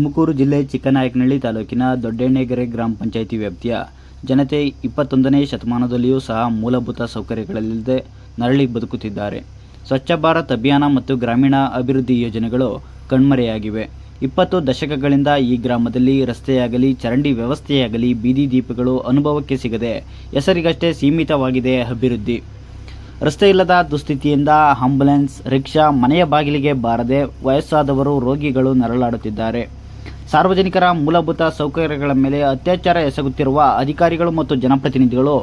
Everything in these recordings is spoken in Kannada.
ತುಮಕೂರು ಜಿಲ್ಲೆ ಚಿಕ್ಕನಾಯಕನಹಳ್ಳಿ ತಾಲೂಕಿನ ದೊಡ್ಡೆಣ್ಣೆಗೆರೆ ಗ್ರಾಮ ಪಂಚಾಯಿತಿ ವ್ಯಾಪ್ತಿಯ ಜನತೆ 21ನೇ ಶತಮಾನದಲ್ಲಿಯೂ ಸಹ ಮೂಲಭೂತ ಸೌಕರ್ಯಗಳಿಲ್ಲದೆ ನರಳಿ ಬದುಕುತ್ತಿದ್ದಾರೆ. ಸ್ವಚ್ಛ ಭಾರತ್ ಅಭಿಯಾನ ಮತ್ತು ಗ್ರಾಮೀಣ ಅಭಿವೃದ್ಧಿ ಯೋಜನೆಗಳು ಕಣ್ಮರೆಯಾಗಿವೆ. 20 ದಶಕಗಳಿಂದ ಈ ಗ್ರಾಮದಲ್ಲಿ ರಸ್ತೆಯಾಗಲಿ, ಚರಂಡಿ ವ್ಯವಸ್ಥೆಯಾಗಲಿ, ಬೀದಿ ದೀಪಗಳು ಅನುಭವಕ್ಕೆ ಸಿಗದೆ ಹೆಸರಿಗಷ್ಟೇ ಸೀಮಿತವಾಗಿದೆ ಅಭಿವೃದ್ಧಿ. ರಸ್ತೆ ಇಲ್ಲದ ದುಸ್ಥಿತಿಯಿಂದ ಆಂಬ್ಯುಲೆನ್ಸ್, ರಿಕ್ಷಾ ಮನೆಯ ಬಾಗಿಲಿಗೆ ಬಾರದೆ ವಯಸ್ಸಾದವರು, ರೋಗಿಗಳು ನರಳಾಡುತ್ತಿದ್ದಾರೆ. ಸಾರ್ವಜನಿಕರ ಮೂಲಭೂತ ಸೌಕರ್ಯಗಳ ಮೇಲೆ ಅತ್ಯಾಚಾರ ಎಸಗುತ್ತಿರುವ ಅಧಿಕಾರಿಗಳು ಮತ್ತು ಜನಪ್ರತಿನಿಧಿಗಳು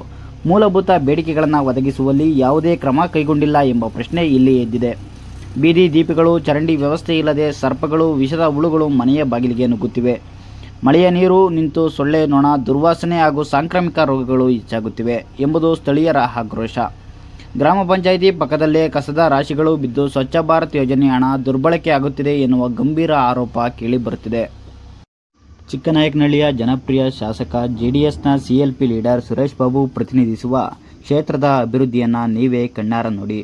ಮೂಲಭೂತ ಬೇಡಿಕೆಗಳನ್ನು ಒದಗಿಸುವಲ್ಲಿ ಯಾವುದೇ ಕ್ರಮ ಕೈಗೊಂಡಿಲ್ಲ ಎಂಬ ಪ್ರಶ್ನೆ ಇಲ್ಲಿ ಎದ್ದಿದೆ. ಬೀದಿ ದೀಪಗಳು, ಚರಂಡಿ ವ್ಯವಸ್ಥೆ ಇಲ್ಲದೆ ಸರ್ಪಗಳು, ವಿಷದ ಹುಳುಗಳು ಮನೆಯ ಬಾಗಿಲಿಗೆ ನುಗ್ಗುತ್ತಿವೆ. ಮಳೆಯ ನೀರು ನಿಂತು ಸೊಳ್ಳೆ, ನೊಣ, ದುರ್ವಾಸನೆ ಹಾಗೂ ಸಾಂಕ್ರಾಮಿಕ ರೋಗಗಳು ಹೆಚ್ಚಾಗುತ್ತಿವೆ ಎಂಬುದು ಸ್ಥಳೀಯರ ಆಕ್ರೋಶ. ಗ್ರಾಮ ಪಂಚಾಯಿತಿ ಪಕ್ಕದಲ್ಲೇ ಕಸದ ರಾಶಿಗಳು ಬಿದ್ದು ಸ್ವಚ್ಛ ಭಾರತ್ ಯೋಜನೆ ಹಣ ದುರ್ಬಳಕೆ ಆಗುತ್ತಿದೆ ಎನ್ನುವ ಗಂಭೀರ ಆರೋಪ ಕೇಳಿಬರುತ್ತಿದೆ. ಚಿಕ್ಕನಾಯಕನಹಳ್ಳಿಯ ಜನಪ್ರಿಯ ಶಾಸಕ ಜೆಡಿಎಸ್ನ ಸಿಎಲ್ಪಿ ಲೀಡರ್ ಸುರೇಶ್ ಬಾಬು ಪ್ರತಿನಿಧಿಸುವ ಕ್ಷೇತ್ರದ ಅಭಿವೃದ್ಧಿಯನ್ನು ನೀವೇ ಕಣ್ಣಾರ ನೋಡಿ.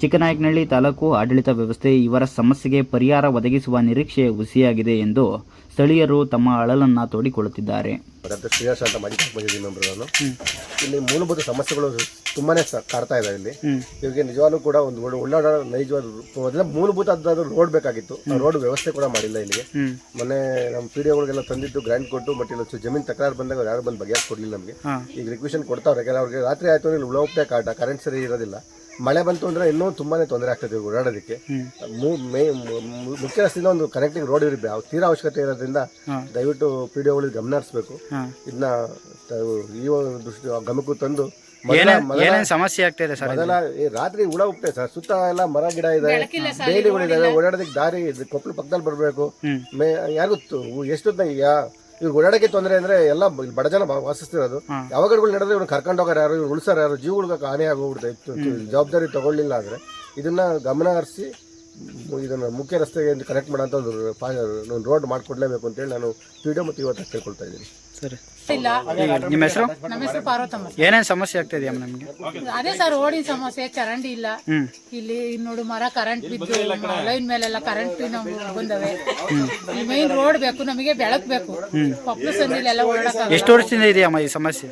ಚಿಕ್ಕನಾಯಕನಹಳ್ಳಿ ತಾಲೂಕು ಆಡಳಿತ ವ್ಯವಸ್ಥೆ ಇವರ ಸಮಸ್ಯೆಗೆ ಪರಿಹಾರ ಒದಗಿಸುವ ನಿರೀಕ್ಷೆ ಹುಸಿಯಾಗಿದೆ ಎಂದು ಸ್ಥಳೀಯರು ತಮ್ಮ ಅಳಲನ್ನು ತೋಡಿಕೊಳ್ಳುತ್ತಿದ್ದಾರೆ. ಇಲ್ಲಿ ಮೂಲಭೂತ ಸಮಸ್ಯೆಗಳು ತುಂಬಾನೇ ಕಾಡ್ತಾ ಇದೆ. ಇಲ್ಲಿ ಇವಾಗ ನಿಜವಾಗ್ಲೂ ಕೂಡ ಒಂದು ಒಳ್ಳಾಡ ನೈಜವಾದ ಮೂಲಭೂತ ರೋಡ್ ಬೇಕಾಗಿತ್ತು. ರೋಡ್ ವ್ಯವಸ್ಥೆ ಕೂಡ ಮಾಡಿಲ್ಲ ಇಲ್ಲಿಗೆ. ಮೊನ್ನೆ ನಮ್ಮ ಪಿಡಿಒಗಳಿಗೆಲ್ಲ ತಂದಿದ್ದು ಗ್ರಾಂಟ್ ಕೊಟ್ಟು ಬಟ್ ಇಲ್ಲ ಜಮೀನ್ ತಕರಾರು ಬಂದಾಗ ಯಾರು ಬಂದು ಬಗೆಹರಿಸ್ಕೊಡ್ಲಿಲ್ಲ ನಮಗೆ. ಈಗ ರಿಕ್ವೆಷನ್ ಕೊಡ್ತಾವ್ರೆ. ಯಾಕಂದ್ರೆ ಅವ್ರಿಗೆ ರಾತ್ರಿ ಆಯ್ತು ಇಲ್ಲಿ ಉಳೋಪ್ಟೆ ಕಾಟ, ಕರೆಂಟ್ ಸರಿ ಇರೋದಿಲ್ಲ. ಮಳೆ ಬಂತು ಅಂದ್ರೆ ಇನ್ನೂ ತುಂಬಾನೇ ತೊಂದರೆ ಆಗ್ತದೆ ಓಡಾಡೋದಕ್ಕೆ. ಮುಖ್ಯ ರಸ್ತೆಯಿಂದ ಒಂದು ಕನೆಕ್ಟಿಂಗ್ ರೋಡ್ ಇರಬೇಕು, ತೀರಾ ಅವಶ್ಯಕತೆ ಇರೋದ್ರಿಂದ ದಯವಿಟ್ಟು ಪಿಡಿಒಗಳಿಗೆ ಗಮನ ಹರಿಸಬೇಕು. ಇದನ್ನ ಈ ದೃಷ್ಟಿ ಗಮನಕ್ಕೂ ತಂದು ಸಮಸ್ಯೆ ಆಗ್ತಿದೆ ಸರ್. ಮೊದಲ ರಾತ್ರಿ ಹುಳ ಉಪ್ಟೆ ಸರ್, ಸುತ್ತ ಎಲ್ಲ ಮರ ಗಿಡ ಇದೆ, ಬೇಲಿಗಳಿದಾವೆ, ಓಡಾಡೋದಕ್ಕೆ ದಾರಿ ಕೊಪ್ಪಳ ಪಕ್ಕದಲ್ಲಿ ಬರಬೇಕು. ಯಾರಿಗೂ ಎಷ್ಟೊತ್ತ ಇವ್ರು ಓಡಾಡಕ್ಕೆ ತೊಂದರೆ ಅಂದ್ರೆ ಎಲ್ಲ ಬಡ ಜನ ವಾಸಿಸ್ತಿರೋದು. ಯಾವಾಗಗಳು ನಡೆದ್ರೆ ಇವ್ರು ಕರ್ಕೊಂಡು ಹೋಗಾರ ಯಾರು, ಇವ್ರು ಉಳಿಸಾರ ಯಾರು, ಜೀವಗಳಿಗೆ ಹಾನಿ ಆಗೋಗ್ಬಿಡ್ತಾ. ಜವಾಬ್ದಾರಿ ತಗೊಳ್ಳಿಲ್ಲ ಅಂದ್ರೆ ಇದನ್ನ ಗಮನ ಹರಿಸಿ ಇದನ್ನ ಮುಖ್ಯ ರಸ್ತೆಗೆ ಕನೆಕ್ಟ್ ಮಾಡೋಂಥ ಒಂದು ರೋಡ್ ಮಾಡ್ಕೊಡ್ಲೇಬೇಕು ಅಂತೇಳಿ ನಾನು ಪಿಡಿಒ ಮತ್ತು ಇವತ್ತು ಕೇಳ್ಕೊಳ್ತಾ ಇದ್ದೀನಿ. ಸರಿ, ನಿಮ್ಮ ಹೆಸರು? ನಮ್ಮ ಹೆಸರು ಪಾರ್ವತಮ್ಮ. ಏನೇನು ಸಮಸ್ಯೆ ಆಗ್ತಿದೆಯಾ ನಮಗೆ? ಅದೇ ಸರ್, ರೋಡಿನ ಸಮಸ್ಯೆ, ಚರಂಡಿ ಇಲ್ಲ. ಇಲ್ಲಿ ನೋಡು ಮರ ಕರೆಂಟ್ ಬಿದ್ದು ಲೈನ್ ಮೇಲೆಲ್ಲ ಕರೆಂಟ್ ಬಂದವೆ. ಮೈನ್ ರೋಡ್ ಬೇಕು, ನಮಗೆ ಬೆಳಕು ಬೇಕು. ಕೊಪ್ಪಳ ಸಂದಿಲೆಲ್ಲ ಓಡಾಡಕ. ಎಷ್ಟು ವರ್ಷದಿಂದ ಇದೆಯಮ್ಮ ಈ ಸಮಸ್ಯೆ?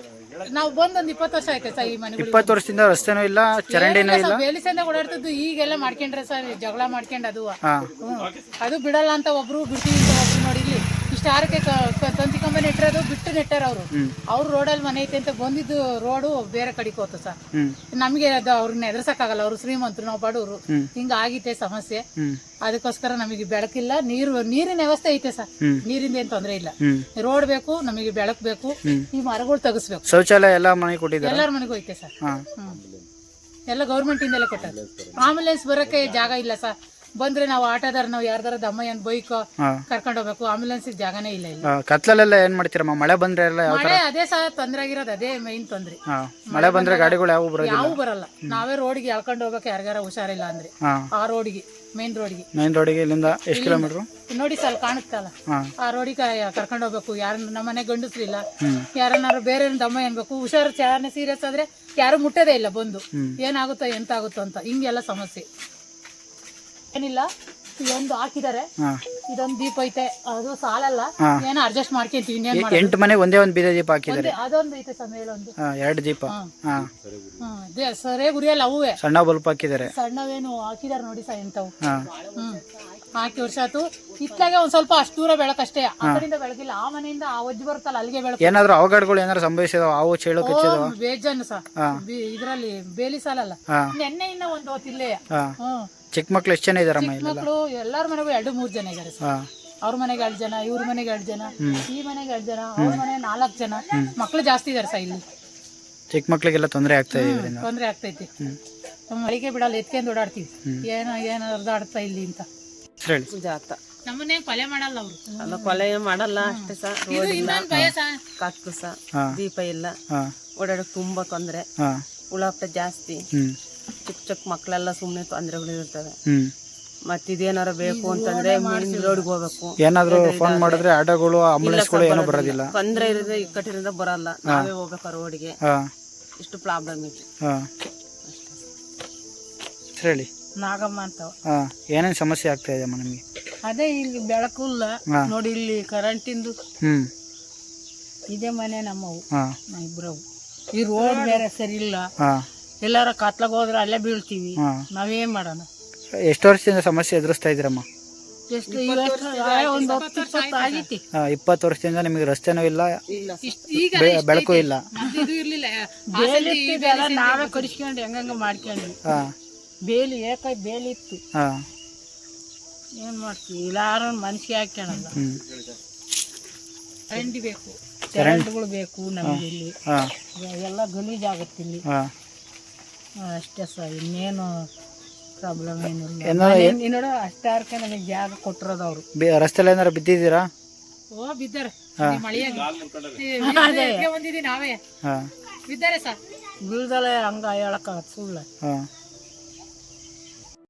ನಾವು ಬಂದೊಂದು 20 ವರ್ಷ ಆಯ್ತು ಸರ್. ಈ ಮನೆ 20 ವರ್ಷದಿಂದ ರಸ್ತೆನೂ ಇಲ್ಲ, ಚರಂಡಿನೂ ಇಲ್ಲ. ಬೇಲಿಸಂದ ಓಡಾಡ್ತಿದ್ದು ಈಗೆಲ್ಲ ಮಾಡ್ಕೊಂಡ್ರೆ ಸರ್, ಜಗಳ ಮಾಡ್ಕೊಂಡು ಅದು ಬಿಡಲ್ಲ ಅಂತ ಒಬ್ರು, ಬಿಡ್ತೀವಿ ಅಂತ ಒಬ್ರು. ನೋಡಿ ಇಲ್ಲಿ ಇಷ್ಟಾರಕ್ಕೆ ತಂತಿ ಕಂಬ ನೆಟ್ಟಿರೋದು ಬಿಟ್ಟು ನೆಟ್ಟಾರ ಅವ್ರು ರೋಡಲ್ಲಿ ಮನೆ ಐತೆ ಅಂತ ಬಂದಿದ್ದು ರೋಡು ಬೇರೆ ಕಡೆಗೆ ಹೋತು ಸರ್. ನಮಗೆ ಅದು ಅವ್ರನ್ನ ಎದುರ್ಸಕ್ಕಾಗಲ್ಲ, ಅವ್ರು ಶ್ರೀಮಂತರು, ನಾವು ಬಡವರು. ಹಿಂಗ ಆಗೈತೆ ಸಮಸ್ಯೆ. ಅದಕ್ಕೋಸ್ಕರ ನಮಗೆ ಬೆಳಕಿಲ್ಲ, ನೀರಿನ ವ್ಯವಸ್ಥೆ ಐತೆ ಸರ್. ನೀರಿಂದ ಏನ್ ತೊಂದರೆ ಇಲ್ಲ. ರೋಡ್ ಬೇಕು, ನಮಗೆ ಬೆಳಕು ಬೇಕು, ಈ ಮರಗಳು ತೆಗಿಸ್ಬೇಕು. ಶೌಚಾಲಯ ಎಲ್ಲ ಮನೆ ಕೊಟ್ಟಿದ್ದಾರೆ, ಎಲ್ಲಾರ ಮನೆಗೂ ಐತೆ ಸರ್. ಎಲ್ಲ ಗೌರ್ಮೆಂಟ್ ಇಂದೆಲ್ಲ ಕೊಟ್ಟಾರೆ. ಆಂಬುಲೆನ್ಸ್ ಬರಕ್ಕೆ ಜಾಗ ಇಲ್ಲ ಸರ್. ಬಂದ್ರೆ ನಾವು ಆಟೋದಾರ, ನಾವು ಯಾರ್ದಾರ ದಮ್ಮಯ್ಯನ್ ಬೈಕ್ ಕರ್ಕೊಂಡು ಹೋಗ್ಬೇಕು, ಆಂಬುಲೆನ್ಸ್ ಜಾಗನೇ ಇಲ್ಲ. ಇಲ್ಲ ಕತ್ಲಲ್ಲೆಲ್ಲ ಏನ್ ಮಾಡ್ತೀರಮ್ಮ? ಮಳೆ ಬಂದ್ರೆ ಮಳೆ ಅದೇ ಸರ್ ತೊಂದ್ರೆ ಆಗಿರೋದು, ಅದೇ ಮೈನ್ ತೊಂದ್ರೆ. ಮಳೆ ಬಂದ್ರೆ ಗಾಡಿಗಳು ಯಾವ ಬರಲ್ಲ. ನಾವೇ ರೋಡಿಗೆ ಎಳ್ಕೊಂಡು ಹೋಗ್ಬೇಕು, ಯಾರಿಗಾರ ಹುಷಾರಿಲ್ಲ ಅಂದ್ರೆ. ಆ ರೋಡಿಗೆ, ಮೇನ್ ರೋಡಿಗೆ ಇಲ್ಲಿಂದ ಎಷ್ಟು ಕಿಲೋಮೀಟರ್ ನೋಡಿ ಸರ್, ಕಾಣುತ್ತಲ್ಲ, ಆ ರೋಡಿಗೆ ಕರ್ಕೊಂಡು ಹೋಗ್ಬೇಕು. ಯಾರು ನಮ್ಮ ಮನೆ ಗಂಡಸ್ರಿಲ್ಲ, ಯಾರನ್ನಾರು ಬೇರೆ ದಮ್ಮ ಅನ್ಬೇಕು. ಹುಷಾರು ಚಾರನೆ ಸೀರಿಯಸ್ ಆದ್ರೆ ಯಾರು ಮುಟ್ಟದೇ ಇಲ್ಲ ಬಂದು, ಏನಾಗುತ್ತೋ ಎಂತ ಆಗುತ್ತೋ ಅಂತ. ಹಿಂಗೆಲ್ಲ ಸಮಸ್ಯೆ ಏನಿಲ್ಲ. ಇದೊಂದು ಹಾಕಿದ್ದಾರೆ, ಇದೊಂದು ದೀಪ ಐತೆ, ಅದು ಸಾಲಲ್ಲ, ಏನೋ ಅಡ್ಜಸ್ಟ್ ಮಾಡ್ಕೊಂತೀವಿ. 8 ಮನೆ ಒಂದೇ ಒಂದು ಬೀದಿ ದೀಪ ಹಾಕಿದ್ದಾರೆ. ಅದೊಂದು ಐತೆ ಸರ್, ಮೇಲೊಂದು 2 ದೀಪ ಸರಿಯಾಗಿ ಉರಿಯಲ್ಲ. ಅವೇ ಸಣ್ಣ ಬಲ್ಪ್ ಹಾಕಿದ್ದಾರೆ, ಸಣ್ಣವೇನು ಹಾಕಿದಾರೆ ನೋಡಿ ಸರ್ ಎಂತವು. ಹಾಕಿ ವರ್ಷ ಆಯ್ತು. ಇತ್ಲಾಗೆ ಒಂದ್ ಸ್ವಲ್ಪ ಅಷ್ಟು ದೂರ ಬೆಳಕಷ್ಟೇ, ಆ ಕಡೆಯಿಂದ ಬೆಳಕಿಲ್ಲ. ಆ ಮನೆಯಿಂದ ಆ ಒಜ್ಜು ಬರುತ್ತಲ್ಲ, ಅಲ್ಲಿಗೆ ಬೆಳಕು. ಏನಾದ್ರು ಅವಘಡಗಳು ಏನಾದ್ರು ಸಂಭವಿಸಿದಾವ? ಹಾವು ಚೇಳು ಕಚ್ಚಿದಾವ? ಬೇಜಾನು ಸರ್. ಇದ್ರಲ್ಲಿ ಬೇಲಿ ಸಾಲಲ್ಲ, ನೆನ್ನೆಯಿಂದ ಒಂದು ಹೊತ್ತಿಲ್ಲೇ. ಚಿಕ್ಕ ಮಕ್ಳು ಎಷ್ಟು ಜನ ಇದಾರಮ್ಮ? ಮಕ್ಕಳು ಎಲ್ಲಾರ ಮನೆಗೂ 2-3 ಜನ ಇದಾರೆ ಸರ್. ಅವ್ರ ಮನೆಗೆ 2 ಜನ, ಇವ್ರ ಮನೆಗೆ 2 ಜನ, ಈ ಮನೆಗೆ 2 ಜನ, ಅವ್ರ ಮನೆ 4 ಜನ. ಮಕ್ಳು ಜಾಸ್ತಿ ಇದಾರೆ ಸರ್ ಇಲ್ಲಿ. ಚಿಕ್ಕ ಮಕ್ಳಿಗೆಲ್ಲ ತೊಂದರೆ ಆಗ್ತಾ ಇದೆ. ತೊಂದರೆ ಆಗ್ತೈತಿ. ಮಳಿಗೆ ಬಿಡಲ್ಲ, ಎತ್ಕೊಂಡು ಓಡಾಡ್ತೀವಿ. ಏನ ಅರ್ಧಾಡ್ತಾ ಇಲ್ಲಿ ಅಂತ. ನಮ್ಮನೆ ಕೊಲೆ ಮಾಡಲ್ಲ ಅವ್ರು. ಕೊಲೆ ಮಾಡಲ್ಲ ಅಷ್ಟೇ ಸರ್. ರೋಡ್ ಇಲ್ಲ, ಕತ್ಲು ಸರ್, ದೀಪ ಇಲ್ಲ, ಓಡಾಡಕ್ ತುಂಬಾ ತೊಂದ್ರೆ. ಉಳಾಟ ಜಾಸ್ತಿ. ಚಿಕ್ಕ ಮಕ್ಕಳೆಲ್ಲ ಸುಮ್ನೆ ತೊಂದರೆಗಳು ಇರ್ತವೆ. ಮತ್ತೆ ಇದೇನಾರ ಬೇಕು ಅಂತಂದ್ರೆ ಮೇನ್ ರೋಡ್ಗೆ ಹೋಗ್ಬೇಕು. ಏನಾದ್ರು ಫೋನ್ ಮಾಡಿದ್ರೆ ಆಟೋಗಳು, ಆಂಬುಲೆನ್ಸ್ಗಳು ಏನೋ ಬರೋದಿಲ್ಲ. ತೊಂದ್ರೆ ಇರೋದ್ರೆ ಇಕ್ಕಟ್ಟಿರಿಂದ ಬರಲ್ಲ, ನಾವೇ ಹೋಗ್ಬೇಕು ರೋಡ್ಗೆ. ಇಷ್ಟು ಪ್ರಾಬ್ಲಮ್ ಇದೆ. ಹೇಳಿ ನಾಗಮ್ಮ ಅಂತ. ಏನೇನು ಸಮಸ್ಯೆ ಆಗ್ತಾ ಇದೆ ನಮಗೆ? ಅದೇ ಇಲ್ಲಿ ಬೆಳಕು ಇಲ್ಲ ನೋಡಿ, ಇಲ್ಲಿ ಕರೆಂಟಿಂದು ಇದೇ ಮನೆ ನಮ್ಮವು ಇಬ್ರವು. ಈ ರೋಡ್ ಬೇರೆ ಸರಿ ಇಲ್ಲ, ಎಲ್ಲಾರ ಕತ್ಲಾಗ ಹೋದ್ರೆ ಅಲ್ಲೇ ಬೀಳ್ತೀವಿ, ನಾವೇನ್ ಮಾಡೋಣ? ಎಷ್ಟು ವರ್ಷದಿಂದ ಸಮಸ್ಯೆ ಎದುರಿಸ್ತಾ ಇದ್ದೀರಮ್ಮ? ಎಷ್ಟು ಒಂದು 10-20 ಆಗೈತಿ. 20 ವರ್ಷದಿಂದ ನಿಮಗೆ ರಸ್ತೆನೂ ಇಲ್ಲ, ಈಗ ಬೆಳಕು ಇಲ್ಲ. ಇದು ಇರ್ಲಿಲ್ಲ, ಬೇಲಿ ಇತ್ತು, ನಾವೇ ಕಡಿಸ್ಕೊಂಡು ಹೆಂಗಂಗ ಮಾಡ್ಕೊಂಡ್ವಿ. ಬೇಲಿ ಏಕಾಯಿ ಬೇಲಿ ಇತ್ತು, ಏನ್ ಮಾಡ್ತೀವಿ? ಎಲ್ಲಾರು ಮನ್ಸಿಗೆ ಹಾಕ್ಯಣಲ್ಲ. ಕರೆಂಟ್ ಬೇಕು, ಕರೆಂಟ್ಗಳು ಬೇಕು ನಮ್ಗೆ. ಇಲ್ಲಿ ಎಲ್ಲ ಗಲೀಜಾಗತ್ತೆ ಇಲ್ಲಿ ಅಷ್ಟೇ ಸರ್, ಇನ್ನೇನು ಪ್ರಾಬ್ಲಮ್ ಏನಿಲ್ಲ. ನೋಡ ಅಷ್ಟಾರ್ಕ ನಮಗೆ ಜಾಗ ಕೊಟ್ಟಿರೋದು ಅವರು. ರಸ್ತೆ ಏನಾರ ಬಿದ್ದಿದ್ದೀರಾ? ಓ ಬಿದ್ದಾರೆ, ಬಂದಿದ್ದೀವಿ ನಾವೇ ಬಿದ್ದಾರೆ ಸರ್, ಬೀಳ್ದಲೆ ಹಂಗ ಹೇಳಕ್ ಸುಳ್ಳ.